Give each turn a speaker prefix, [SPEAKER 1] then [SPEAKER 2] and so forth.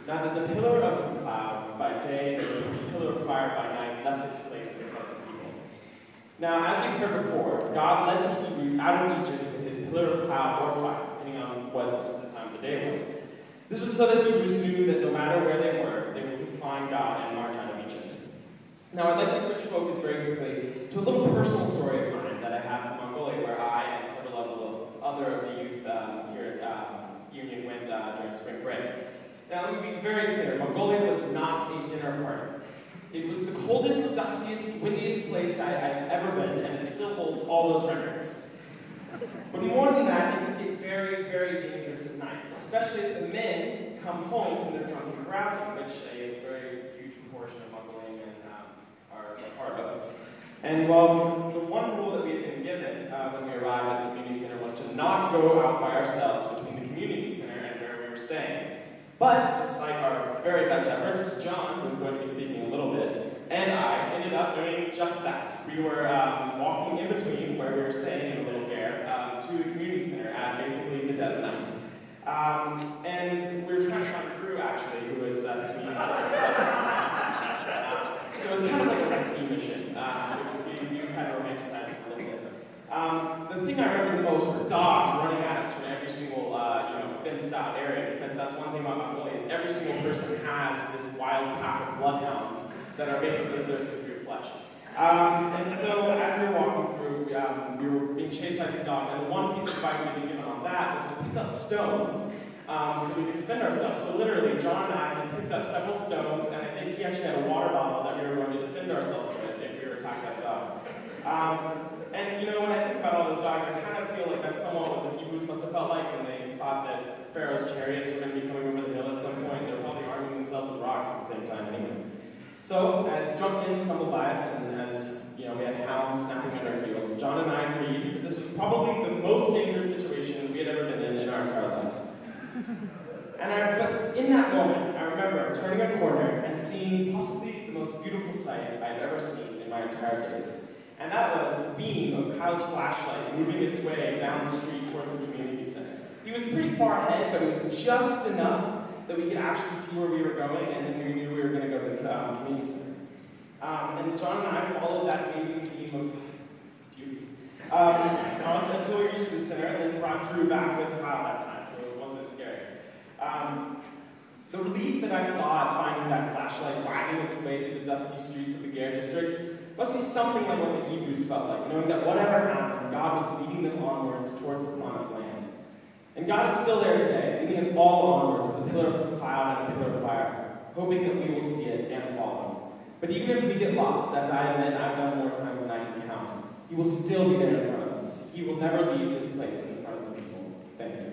[SPEAKER 1] Now that the pillar of the cloud by day and the pillar of fire by night left its place in front of the people. Now, as we've heard before, God led the Hebrews out of Egypt with his pillar of cloud or fire, depending on what the time of the day was. This was so that Hebrews knew that no matter where they were, they would find God and march out of Egypt. Now, I'd like to switch focus very quickly to a little personal story of mine that I have from Mongolia, where I and several other of the youth here at Union went during spring break. Now, let me be very clear, Mongolia was not a dinner party. It was the coldest, dustiest, windiest place I've ever been, and it still holds all those records. But more than that, it can get very, very dangerous at night, especially if the men come home from their drunken carousing, which a very huge proportion of Mongolian men are a part of. And while the one rule that we had been given when we arrived at the community center was to not go out by ourselves between the community center and where we were staying. But despite our very best efforts, John, who is going to be speaking a little bit, and I ended up doing just that. We were walking in between where we were staying in the Little Bear to the community center at basically the dead of night. And we were trying to find Drew, actually, who was at the community center. So it was kind of like a rescue mission. We kind of romanticized it a little bit. The thing I remember the most were dogs running at us from every single fenced-out area, because that's one thing about Mongolia is every single person has this wild pack of bloodhounds that are basically thirsty for your flesh. And so as we were walking through, we were being chased by these dogs, and the one piece of advice we had given on that was to pick up stones so we could defend ourselves. So literally, John and I had picked up several stones, and I think he actually had a water bottle that we were going to defend ourselves with if we were attacked by dogs. And you know, when I think about all those dogs, I kind of feel like that's somewhat what the Hebrews must have felt like when they thought that Pharaoh's chariots were going to be coming over the hill at some point. They're probably arming themselves with rocks at the same time anyway. So, as drunk men stumbled by us, and as we had hounds snapping at our heels, John and I agreed that this was probably the most dangerous situation we had ever been in our entire lives. But in that moment, I remember turning a corner and seeing possibly the most beautiful sight I've ever seen in my entire days. And that was the beam of Kyle's flashlight moving its way down the street towards the community center. He was pretty far ahead, but it was just enough that we could actually see where we were going, and then we knew we were going to go to the community center. And John and I followed that waving beam of beauty until we reached the center, and then brought Drew back with Kyle that time, so it wasn't as scary. The relief that I saw at finding that flashlight wagging its way through the dusty streets of the Ger district must be something like what the Hebrews felt like, knowing that whatever happened, God was leading them onwards towards the promised land. And God is still there today, leading us all onwards with a pillar of cloud and a pillar of fire, hoping that we will see it and follow. But even if we get lost, as I admit I've done more times than I can count, He will still be there in front of us. He will never leave His place in front of the people. Thank you.